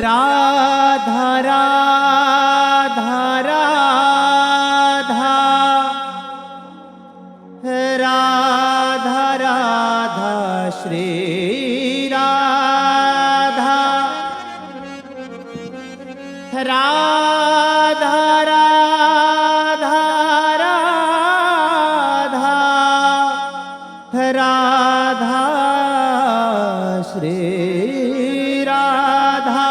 राधा राधा राधा राधा राधा श्री राधा राधा राधा राधा राधा श्री राधा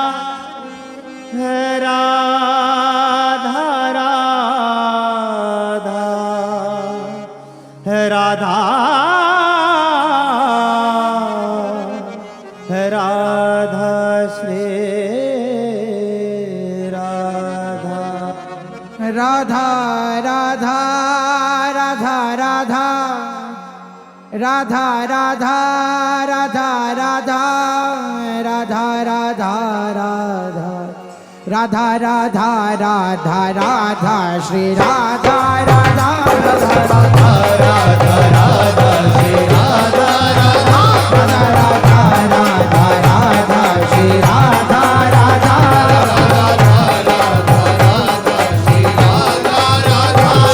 राधा राधा राधा राधा श्री राधा राधा राधा राधा राधा राधा राधा राधा राधा राधा राधा राधा राधा राधा राधा श्री राधा राधा राधा राधा राधा श्री राधा राधा राधा राधा राधा श्री राधा राधा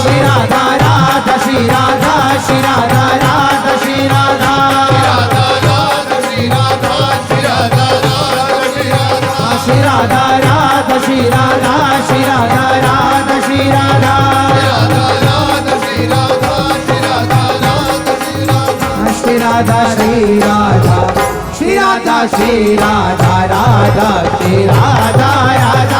श्री राधा राधा श्री राधा श्री राधा राधा श्री राधा श्री राधा राधा श्री राधा श्री राधा राधा श्री राधा श्री राधा श्री राधा श्री राधा श्री राधा राधा श्री राधा राधा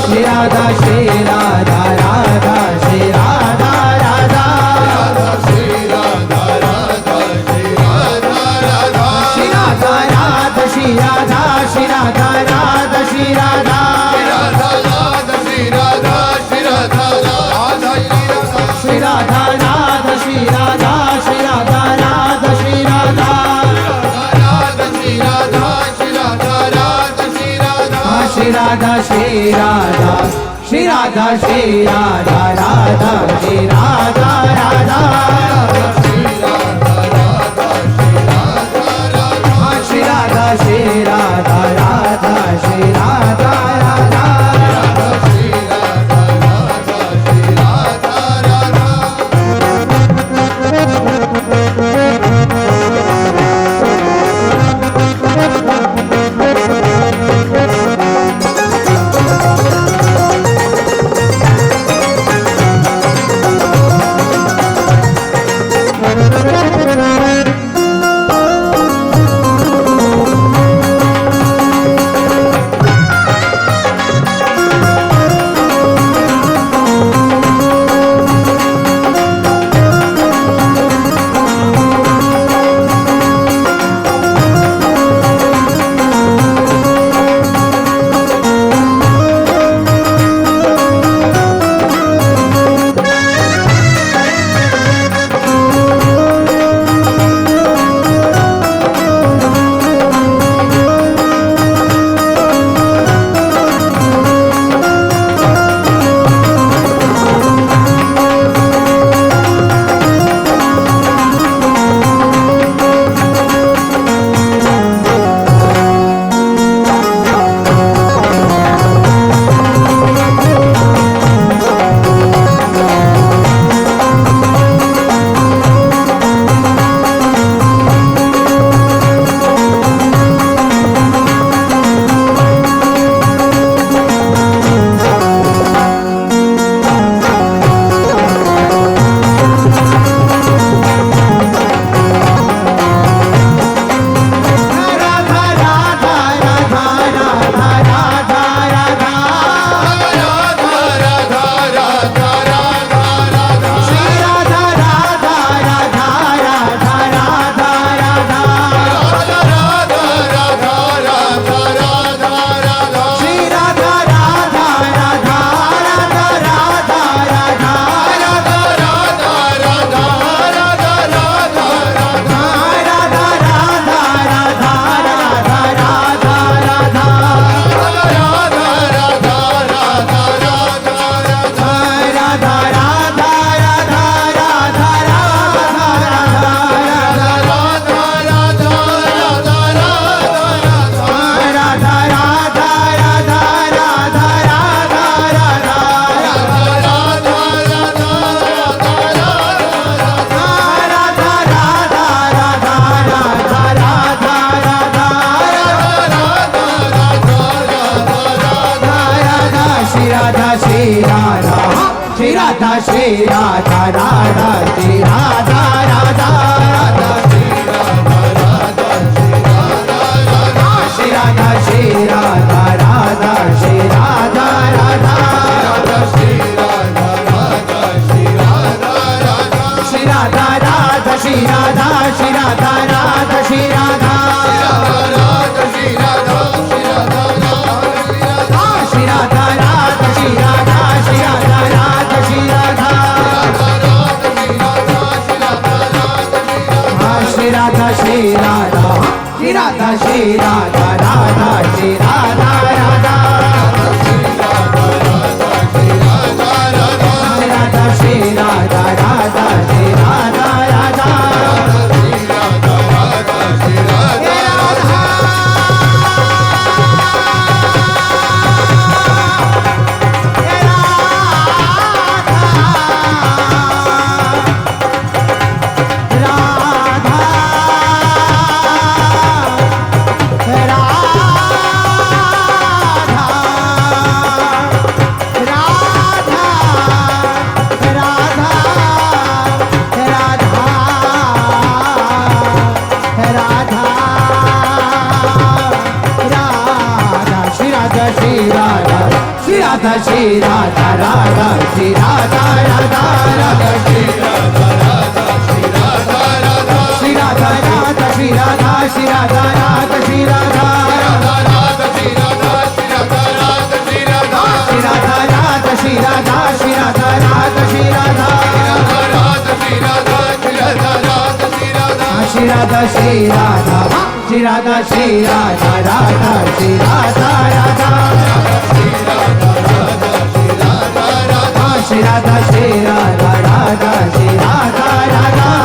श्री राधा श्री राधा राधा श्री राधा राधा श्री राधा राधा श्री राधा श्री राधा श्री राधा राधा श्री राधा श्री राधा राधा श्री राधा श्री राधा राधा श्री राधा श्री राधा श्री राधा श्री राधा श्री राधा राधा श्री राधा राधा श्री राधा श्री राधा राधा श्री राधा राधा श्री राधा राधा श्री राधा राधा राधा श्री राधा राधा श्री राधा श्री राधा राधा श्री राधा राधा श्री राधा राधा श्री राधा राधा श्री राधा राधा श्री राधा श्री राधा राधा श्री राधा श्री राधा श्री राधा श्री राधा राधा श्री राधा श्री राधा राधा श्री राधा श्री राधा श्री राधा श्री राधा श्री राधा राधा श्री राधा राधा श्री राधा श्री राधा राधा श्री राधा राधा श्री राधा राधा श्री राधा राधा राधा श्री राधा राधा श्री राधा राधा श्री राधा राधा श्री राधा श्री राधा राधा श्री राधा राधा श्री राधा श्री राधा राधा श्री राधा श्री राधा राधा श्री राधा श्री राधा राधा श्री राधा राधा श्री राधा श्री राधा राधा श्री राधा श्री राधा श्री राधा श्री राधा श्री राधा राधा श्री राधा राधा श्री राधा श्री राधा श्री राधा राधा श्री राधा राधा श्री राधा राधा श्री राधा राधा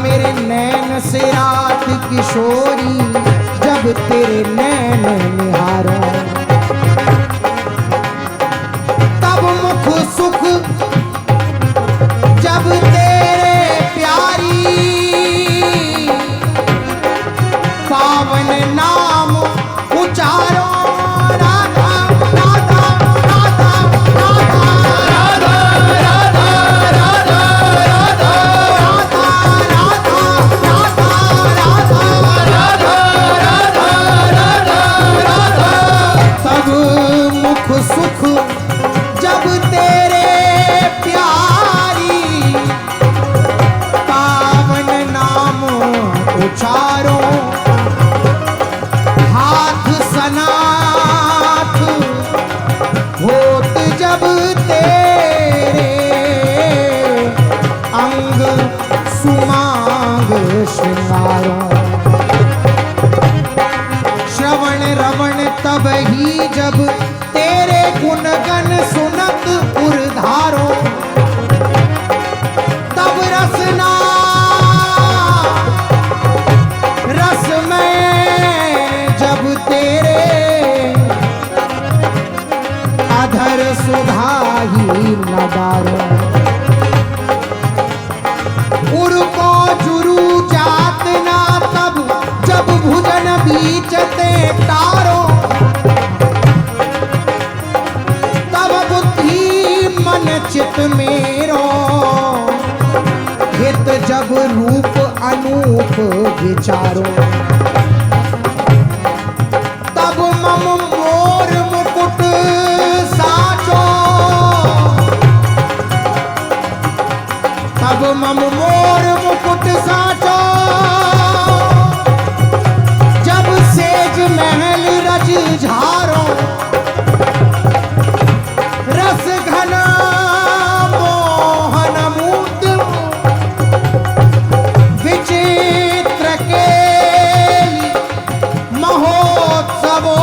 मेरे नैन से रात किशोरी, जब तेरे नैन निहारो, तब मुख सुख जब तेरे प्यारी, पावन नाम उचारो, राधा राधा राधा राधा राधा राधा राधा राधा तब मुख सुख जब तेरे प्यारी, पावन नाम उचारो, हाथ सनाथ होत जब तेरे, अंग सुमांग श्रृंगारो, श्रवण रवण तब ही जब तेरे गुणगन सुनत उर्धारो, तब रसना रस में जब तेरे, अधर सुधा ही नदारो, उर को जुरू जात ना तब जब भुजन बीचते तारो, तब बुद्धि मन चित मेरो, हित जब रूप अनूप विचारो, तब मम मोर मुकुट साचो, तब मम मोर मुकुट साचो, जब सेज महल रज झारो, रस घन मोहन मूत, विचित्र के महोत्सवो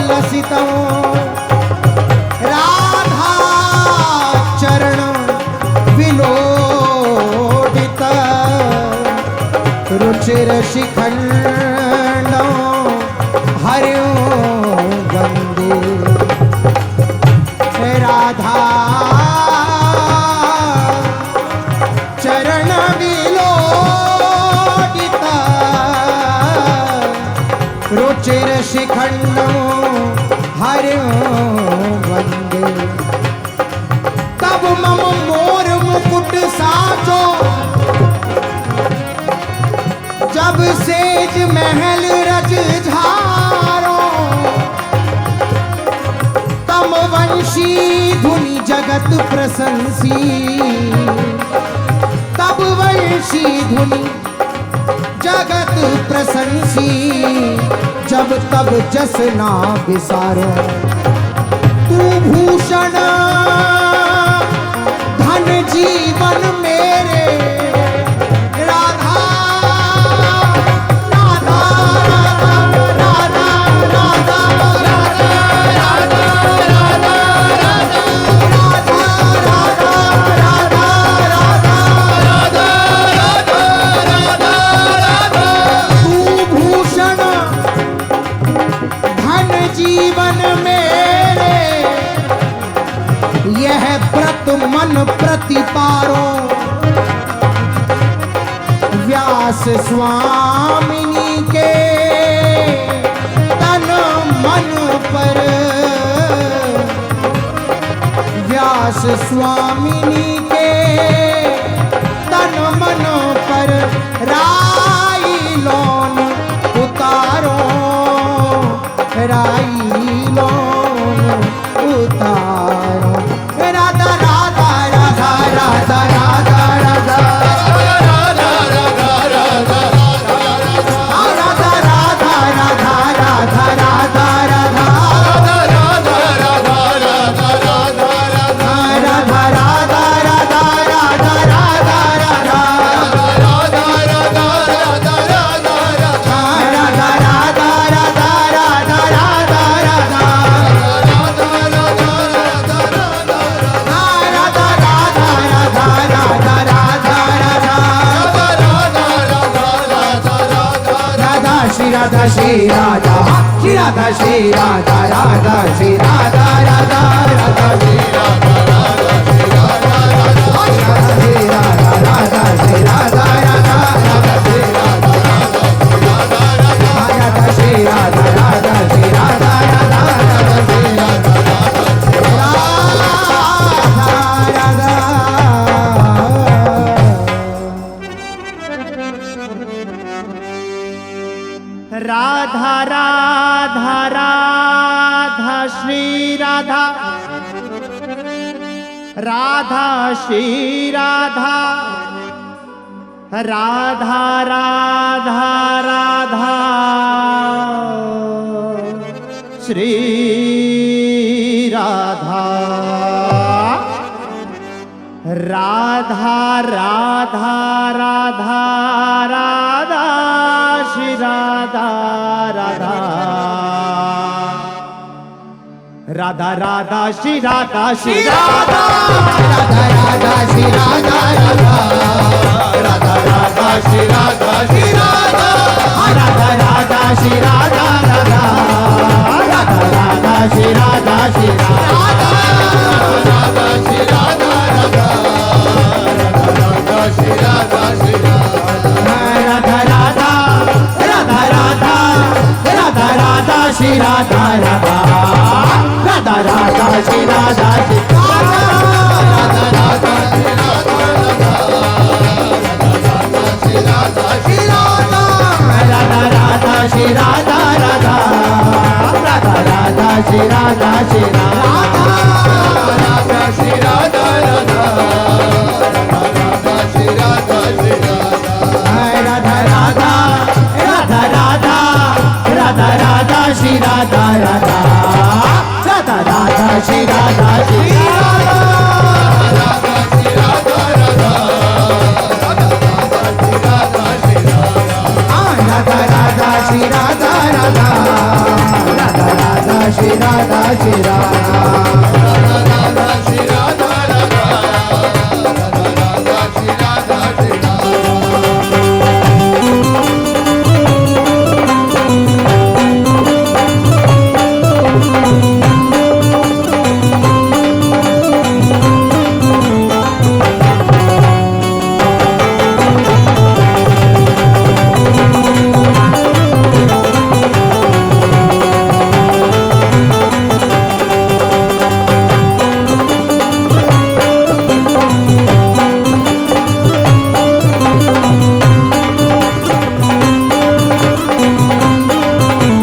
लसितो, राधा चरण विलोडित, रुचिर शिखंडो हरिओ वंदे, राधा चरण विलोडित, रुचिर शिखंडो हरिओ वंदे, तब मम मोर मुकुट साचो, जब सेज महल रज झारो, तम वंशी धुनि जगत प्रशंसी, तब वंशी धुनि जगत प्रशंसी, जब तब जस ना विसारो, तू भूषण धन जीवन मेरे, राधा राधा राधा राधा राधा तू भूषण धन जीवन मेरे, यह व्रत मन प्रतिपारो, व्यास स्वामिनी के तन मन पर, व्यास स्वामिनी के तन मन पर, राई लोन उतारो, राई लोन उतारो, Radha Radha Radha Radha Radha Radha Radha Radha Shri Radha Shri Radha Shri Radha Radha Shri Radha Radha Radha Shri Radha Radha Shri Radha Radha Shri Radha Radha Radha Shri Radha Radha Shri Radha Radha Shri Radha Radha Radha Shri Radha Radha Radha Radha Shri Radha Radha Shri Radha Radha Radha Radha Shri Radha Radha Radha Radha Radha Shri Radha Radha Radha Radha Shri Radha Shri Radha Radha Radha Shri Radha Radha Radha Radha Shri Radha Shri Radha Radha Radha Shri Radha Radha Radha Radha Shri Radha Shri Radha Radha Shri Radha Radha Radha Shri Radha Shri Radha Radha Radha Radha Radha Radha Shri Radha Radha Radha Radha Shri Radha Shri Radha Radha Radha Shri Radha Radha Shri Radha Shri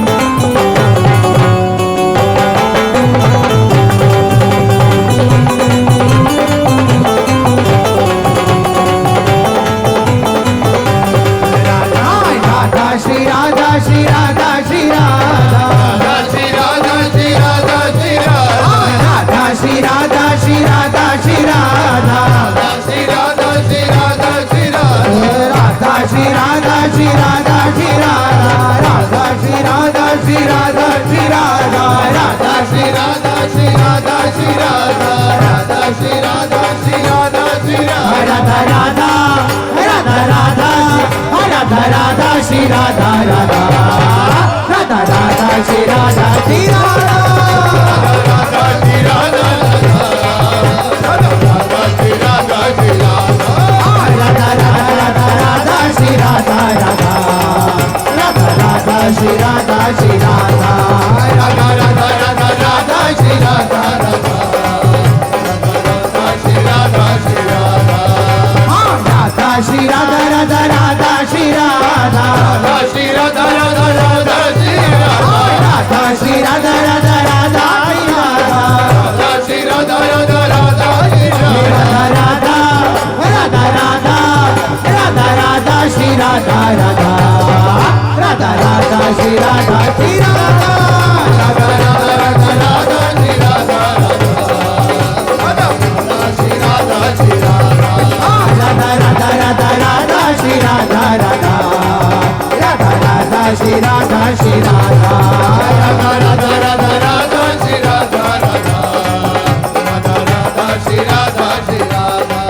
Radha Radha Radha Shri Radha Radha Radha Radha Shri Radha Shri Radha Radha Shri Radha Radha Radha Shri Radha Shri Radha Radha Radha Radha Radha Radha Shri Radha Radha Radha Radha Shri Radha Shri Radha Radha Shri Radha Radha Radha Radha Shri Radha Radha Radha Radha Shri Radha Shri Radha Radha Shri Radha Radha Radha Shri Radha Shri Radha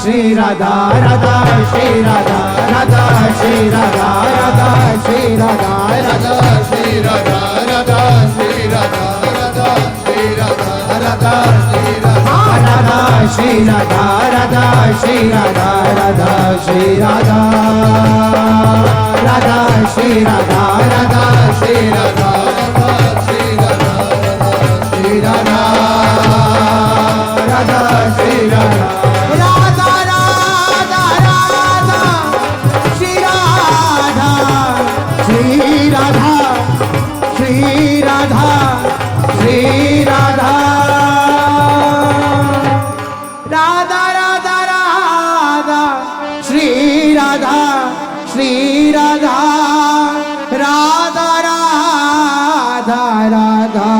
Shri Radha Radha Shri Radha Radha Shri Radha Radha Shri Radha Radha Shri Radha Radha Shri Radha Radha Shri Radha Radha Shri Radha Radha Shri Radha Radha Shri Radha Radha Shri Radha Radha Shri Radha Radha Shri Radha Radha Shri Radha Shri Radha Radha Shri Radha Radha Radha Radha Shri Radha Shri Radha Shri Radha Shri Radha Radha Radha Radha Shri Radha Shri Radha Radha Radha Radha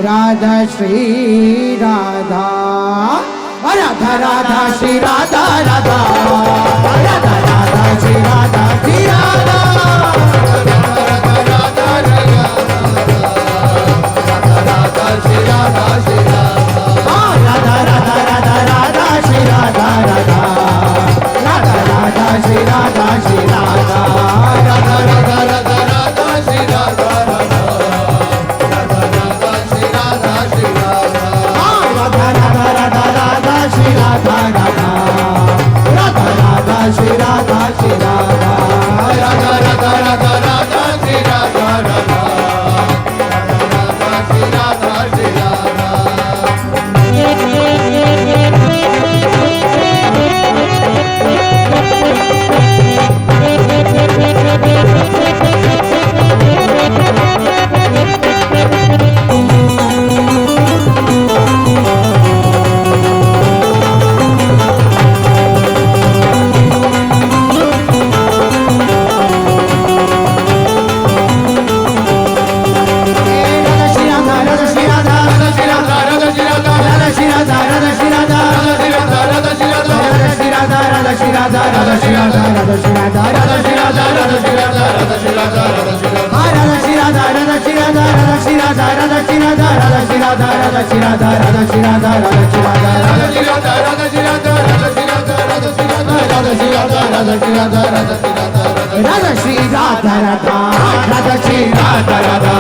Radha Shri Radha Radha Radha Shri Radha Radha Radha Radha Shri Radha Shri Radha Radha Radha Radha Shri Radha Shri Radha Radha Radha Radha Radha Shri Radha Radha Radha Radha Shri Radha Shri Radha Radha Radha Radha Radha Shri Radha Radha Radha Radha Shri Radha Shri Radha Radha Radha Radha Radha Shri Radha Radha Radha Radha Shri Radha Shri Radha Radha Radha Radha Radha Shri Radha Radha Radha Shri Radha Shri Radha Radha Shri Radha Radha Radha Shri Radha Radha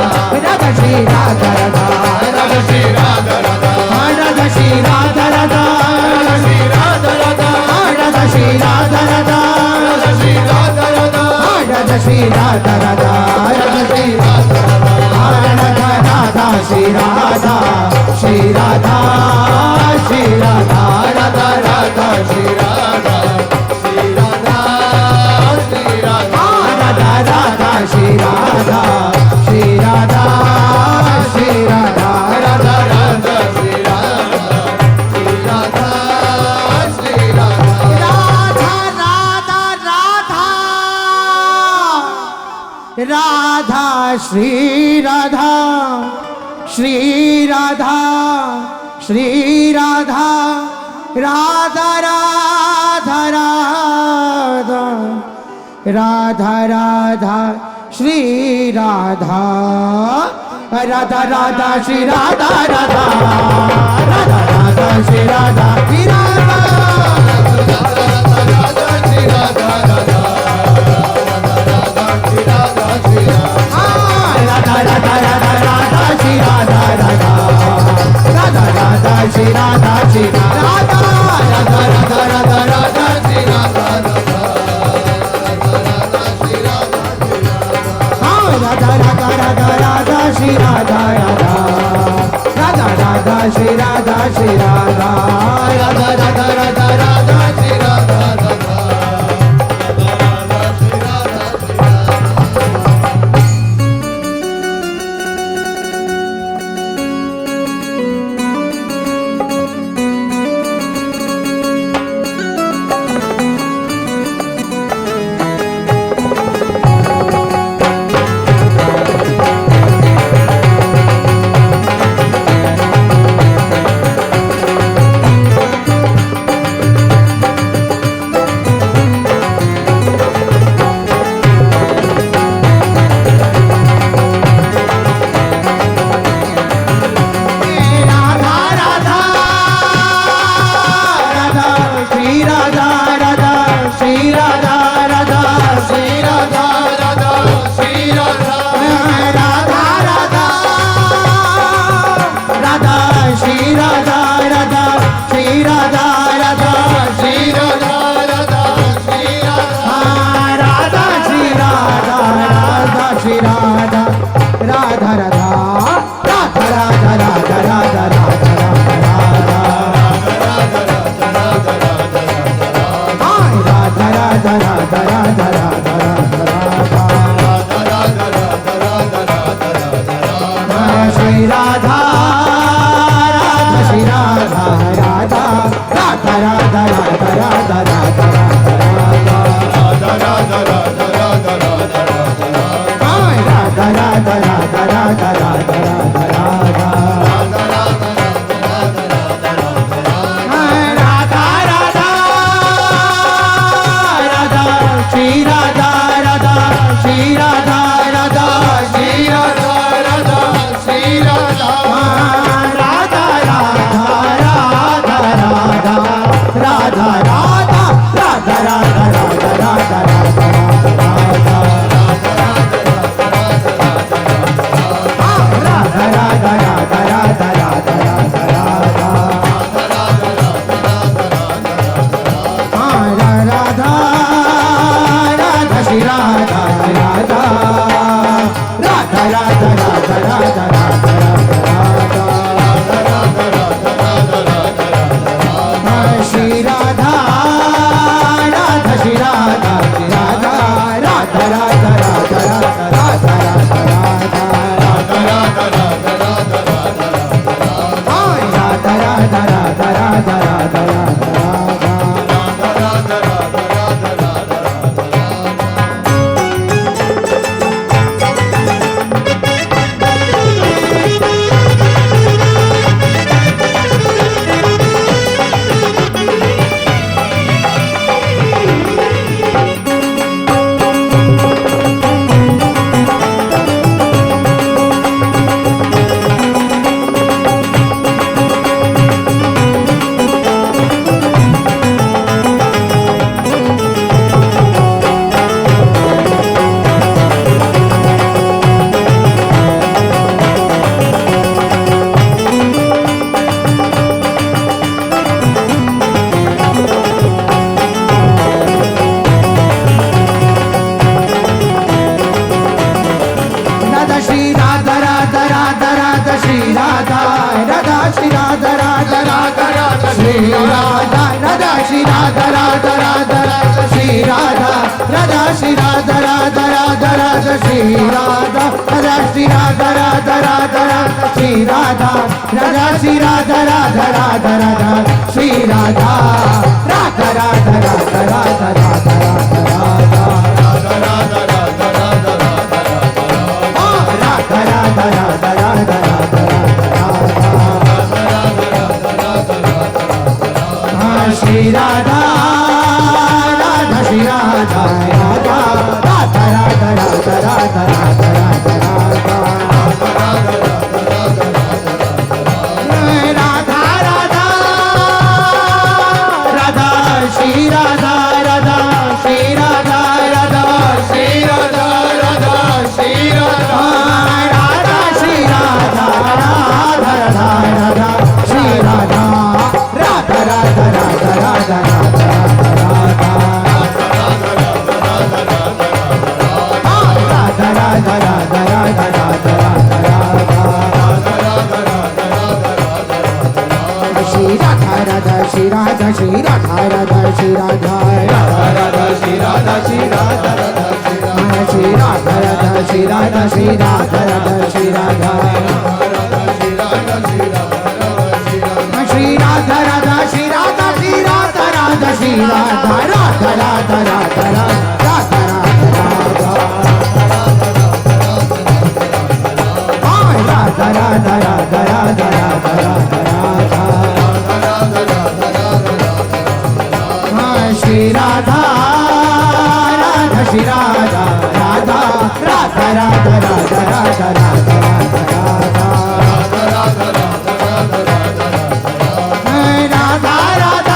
Radha Shri Radha Radha Radha Shri Radha Radha Radha Shri Radha Radha Radha Shri Radha Radha Radha Shri Radha Radha Radha Shri Radha Radha Radha Shri Radha Radha Radha Shri Radha Radha Radha Shri Radha Shri Radha Shri Radha Radha Radha Shri Radha Shri Radha Radha Shri Radha Shri Radha Shri Radha Radha Radha Shri Radha Shri Radha Shri Radha Radha Radha Radha Radha Shri Radha Shri Radha Shri Radha Radha Radha Radha Radha Radha Shri Radha Radha Radha Shri Radha Radha Radha Radha Shri Radha Shri Radha Radha Shri Radha Radha Radha Shri Radha Shri Radha Radha Radha Radha Radha Shri Radha Radha Radha Radha Shri Radha Shri Radha Radha Radha Radha Radha Shri Radha Radha Radha Radha Radha Radha Shri Radha Radha Radha Radha Shri Radha Shri Radha Radha Radha Radha Radha Shri Radha Radha Radha Shri Radha Shri Radha Radha Shri Radha Radha Radha Radha Shri Radha Radha Shri Radha Radha Radha Radha Shri Radha Radha Shri Radha Radha Radha Radha Shri Radha Radha Shri Radha Radha Radha Radha Shri Radha Radha Radha Radha Radha Radha Radha Radha Shri Radha Radha Shri Radha Radha Radha Radha Radha Radha Radha Radha Radha Radha Shri Radha Radha Shri Radha Radha Shri Radha Radha Shri Radha Radha Shri Radha Radha Radha Radha Shri Radha Radha Radha Radha Radha Radha Shri Radha Radha Shri Radha Shri Radha Radha Shri Radha Radha Shri Radha Shri Radha Radha Shri Radha Radha Shri Radha Shri Radha Radha Shri Radha Shri Radha Radha Shri Radha Shri Radha Radha Shri Radha Radha Radha Radha Radha Radha Radha Radha Radha Radha Shri Radha Radha Shri Radha Radha Radha Radha Radha Radha Radha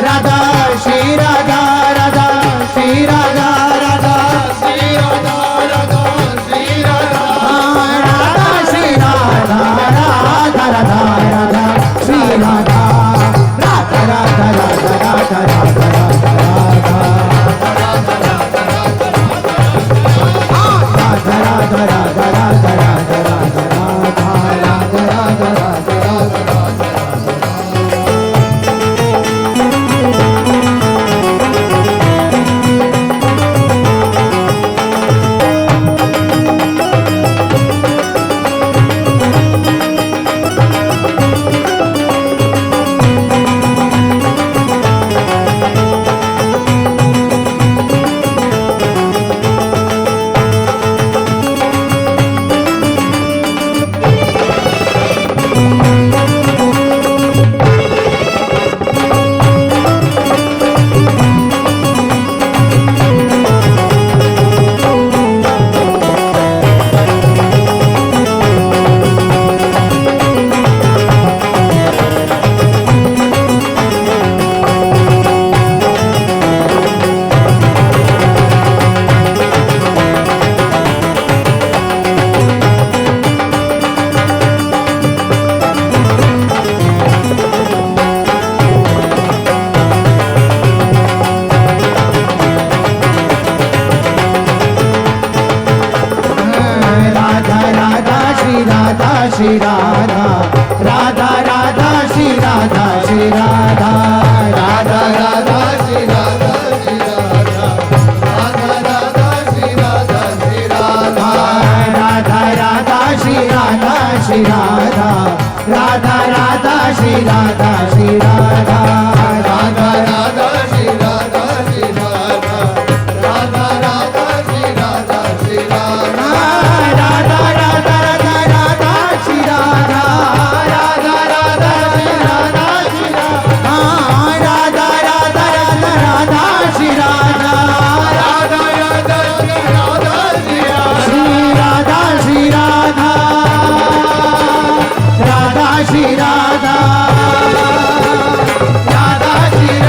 Radha Shri Radha Radha Shri Radha Radha Shri Radha Radha Shri Radha Radha Shri Radha Radha Radha Radha Shri Radha Radha Radha Radha Radha Radha Shri Radha Radha Radha Shri Radha Shri Radha Radha Radha Shri Radha Shri Radha Radha Radha Shri Radha Shri Radha Radha Radha Shri Radha Shri Radha Radha Radha Shri Radha Shri Radha Radha Radha Shri Radha Shri Radha Radha Radha Shri Radha Shri Radha Radha Radha Radha Radha Shri Radha Radha Radha Shri Radha Shri Radha Radha Radha Radha Radha Shri Radha Radha Radha Shri Radha Shri Radha Shri Radha Radha Shri Radha Radha Shri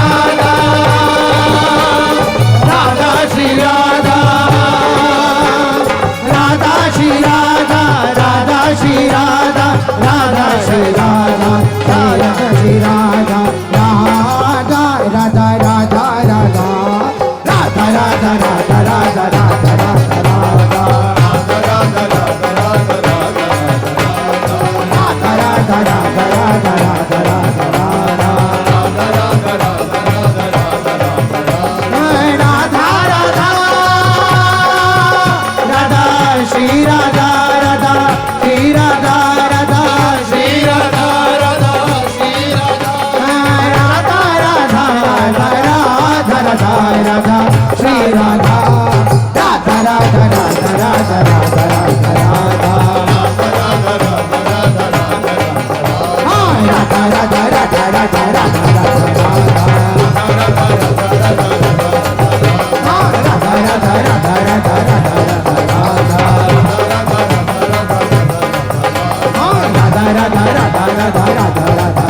Radha Radha Radha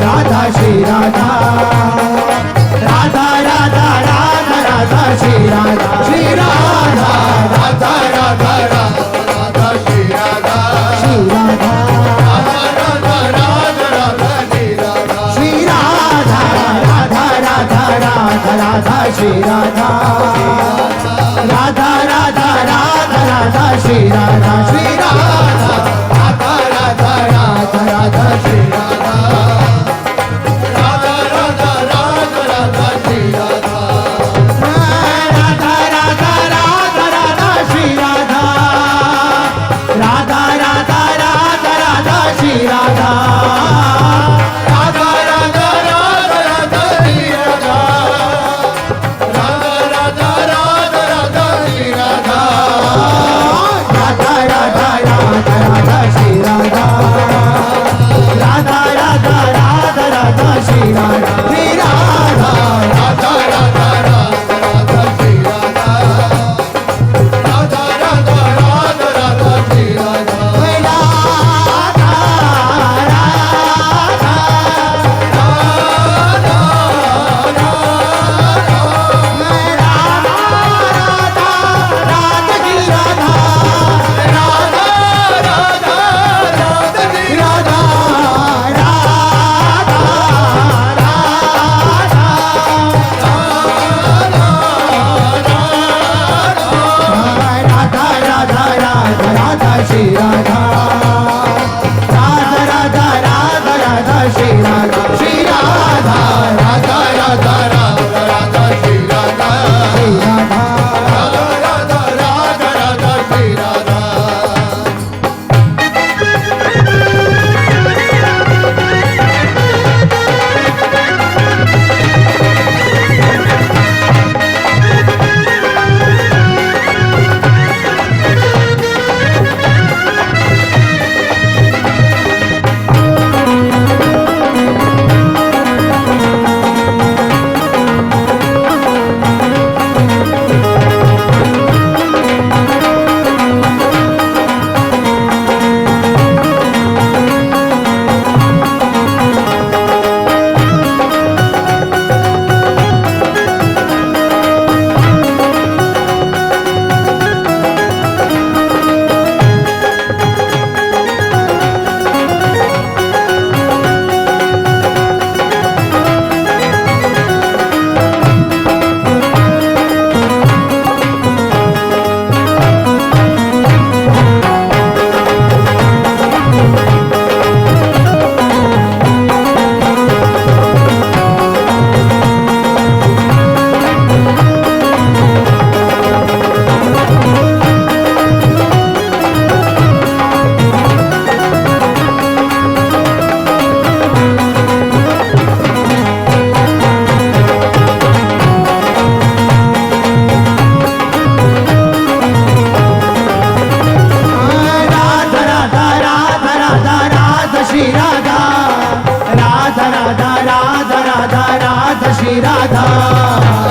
Radha Shri Radha Radha Radha Radha Radha Shri Radha Shri Radha Radha Radha Radha Radha Shri Radha Radha Radha Radha Radha Shri Radha Radha Radha Radha Radha Shri Radha Radha Radha Radha Radha Shri Radha Shri Radha